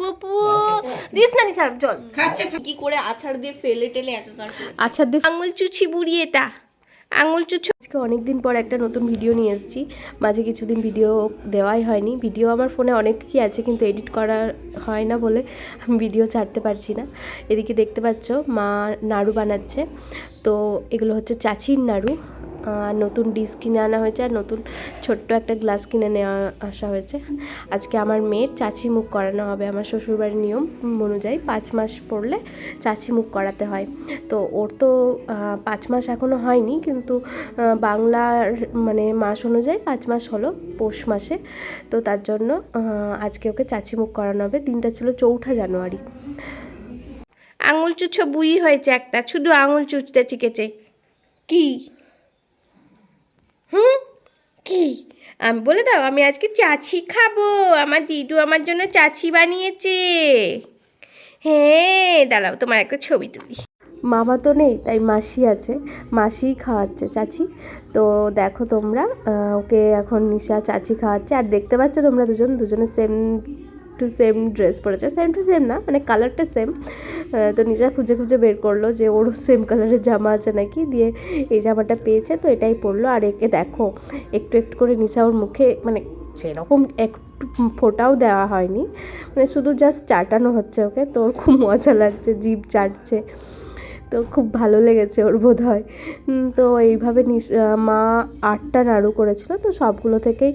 বাবু this না নিসা জল খাচ্ছে কি করে আছাড় দিয়ে ফেলে টেলে একাকার করে আছাড় দিয়ে আঙুল চুচি বুড়িয়ে তা আঙুল চুচি। আজকে অনেকদিন পর একটা নতুন ভিডিও নিয়ে এসেছি। মাঝে কিছুদিন ভিডিও দেওয়াই হয়নি। ভিডিও আমার ফোনে অনেকই আছে কিন্তু এডিট করা হয় না বলে আমি ভিডিও ছাড়তে পারছি না। এদিকে দেখতে পাচ্ছ মা নাড়ু বানাচ্ছে। তো এগুলো হচ্ছে চাচির নাড়ু। নতুন ডিশ কিনে আনা হয়েছে আর নতুন ছোট্ট একটা গ্লাস কিনে নেওয়া আসা হয়েছে। আজকে আমার মেয়ের চাচি মুখ করানো হবে। আমার শ্বশুরবাড়ির নিয়ম অনুযায়ী 5 মাস পড়লে চাচি মুখ করাতে হয়। তো ওর তো 5 মাস এখনও হয়নি কিন্তু বাংলার মানে মাস অনুযায়ী 5 মাস হলো পৌষ মাসে। তো তার জন্য আজকে ওকে চাচি মুখ করানো হবে। দিনটা ছিল 4 জানুয়ারি। আঙুল চুছো বুই হয়েছে একটা, শুধু আঙুল চুচতে শিখেছে। কি কি আমি বলে দাও আমি আজকে চাচি খাবো। আমার দিদু আমার জন্য চাচি বানিয়েছে। হ্যাঁ দাঁড়াও তোমার একটা ছবি তুলি। মামা তো নেই তাই মাসি আছে, মাসিই খাওয়াচ্ছে চাচি। তো দেখো তোমরা ওকে এখন নিশা চাচি খাওয়াচ্ছে। আর দেখতে পাচ্ছ তোমরা দুজনে সেম টু সেম ড্রেস পরেছে। সেম টু সেম না মানে কালারটা সেম। তো নিশা খুঁজে খুঁজে বের করলো যে ওরও সেম কালারের জামা আছে নাকি, দিয়ে এই জামাটা পেয়েছে তো এটাই পরলো। আর একে দেখো একটু একটু করে নিশা ওর মুখে মানে সেরকম একটু ফোঁটাও দেওয়া হয়নি, মানে শুধু জাস্ট চাটানো হচ্ছে ওকে। তো ওর খুব মজা লাগছে, জিভ চাটছে। তো খুব ভালো লেগেছে ওর বোধ হয়। তো এইভাবে মা 8টা নাড়ু করেছিল, তো সবগুলো থেকেই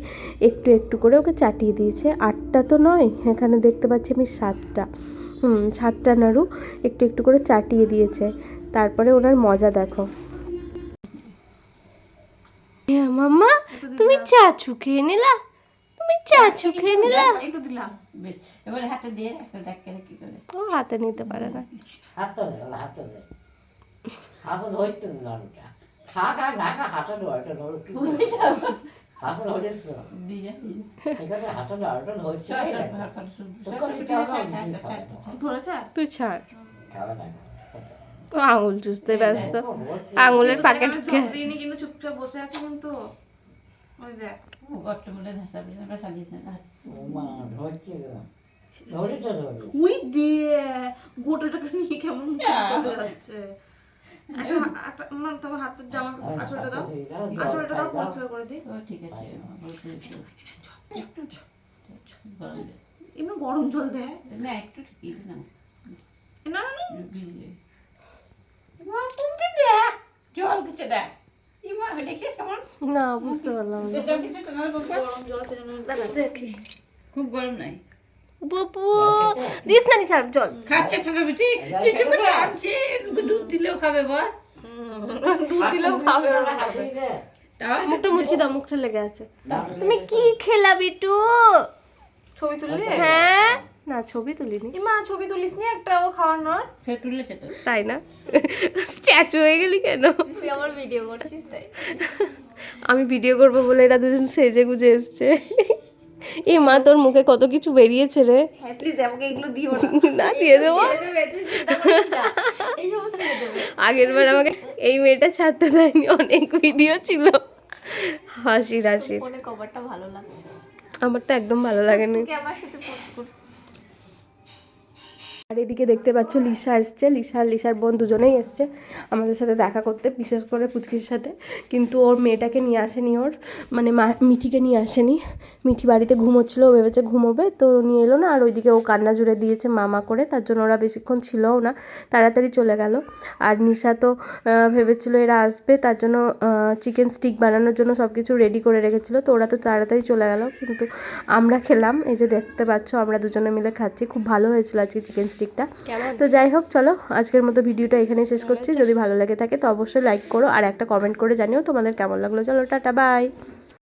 একটু একটু করে ওকে চাটিয়ে দিয়েছে। 8টা তো নয়, এখানে দেখতে পাচ্ছি আমি 7টা। 7টা নাড়ু একটু একটু করে চাটিয়ে দিয়েছে। তারপরে ওনার মজা দেখো। মাম্মা তুমি চাচু খেয়ে নিলা, তুমি চাচু খেয়ে নিলা। একটু দিলাম বেশ, এবার হাতে দিয়ে একটা দেখ কেন কি করে। ও হাতে নিতে পারে না। হাতটা দে, হাতে দে, হাতে ধরতে নাড়ুটা খা খা না খা হাতে ধরতে নাড়ু কি হাতে ধরেছ দিয়ে সেখানে হাতে নাড়ুটা ধরছে ধরেছে তুই ছাড়। খাবে না ও আঙুল চুষতে ব্যস্ত, আঙুলের প্যাকেট কিন্তু চুপচাপ বসে আছে কিন্তু ওই দেখ গট্ট মুড়ে ধাসা বিনা সাজিস না ও মা ধরছে ধরে তো ধরে উই দে গোটাটাকে নিয়ে কেমন করে যাচ্ছে। তবে হাতের জামা আঁচলটা দাও, আঁচলটা দাও পরিষ্কার করে দিই। ঠিক আছে এমনি গরম জল দেয় না একটু ঠিকই না না জল কিছু দেখ দেখছিস কেমন না বুঝতে পারলাম না। গরম জল দাদা দেখি খুব গরম নাই বাবু দিস না নিসা জল খাচ্ছে ছোট বেটি কিছু করে আনছে দুধ দিলেও খাবে বল দুধ দিলেও খাবে মুখটা মুছি দাও, মুখটা লেগে আছে। তুমি কি খেলা বিটু? ছবি তুললি? হ্যাঁ না ছবি তুলিনি। মা ছবি তুলিস নি একটা ওর খাওয়ানোর? ফের তুলেছে তো তাই না? স্ট্যাচু হয়ে গেলি কেন? তুই আমার ভিডিও করছিস তাই। আমি ভিডিও করবো বলে এরা দুজন সেজে গুজে এসছে। এই মা তোর মুখে কত কিছু বেরিয়েছে রে। হ্যাঁ প্লিজ আমাকে এগুলো দিও না দিয়ে দেবো। আগের বার আমাকে এই মেয়েটা ছাড়তে দেয়নি, অনেক ভিডিও ছিল হাসির হাসির। ফোনে কভারটা ভালো লাগছে, আমার তো একদম ভালো লাগেনি। আমার সাথে পোস্ট কর। আর এদিকে দেখতে পাচ্ছ লিসা এসছে, লিসার বোন দুজনেই এসছে আমাদের সাথে দেখা করতে, বিশেষ করে পুচকির সাথে। কিন্তু ওর মেয়েটাকে নিয়ে আসেনি, ওর মানে মিঠিকে নিয়ে আসেনি। মিঠি বাড়িতে ঘুমোচ্ছিল, ও ভেবেছে ঘুমোবে তো নিয়ে এলো না। আর ওইদিকে ও কান্না জুড়ে দিয়েছে মামা করে, তার জন্য ওরা বেশিক্ষণ ছিলও না, তাড়াতাড়ি চলে গেল। আর নিশা তো ভেবেছিল এরা আসবে, তার জন্য চিকেন স্টিক বানানোর জন্য সব কিছু রেডি করে রেখেছিলো। তো ওরা তো তাড়াতাড়ি চলে গেল, কিন্তু আমরা খেলাম। এই যে দেখতে পাচ্ছ আমরা দুজনে মিলে খাচ্ছি, খুব ভালো হয়েছিল আজকে চিকেন স্টিকটা। তো যাই হোক চলো আজকের মতো ভিডিওটা এখানেই শেষ করছি। যদি ভালো লাগে থাকে তো অবশ্যই লাইক করো আর একটা কমেন্ট করে জানিও তোমাদের কেমন লাগলো। চলো টাটা বাই।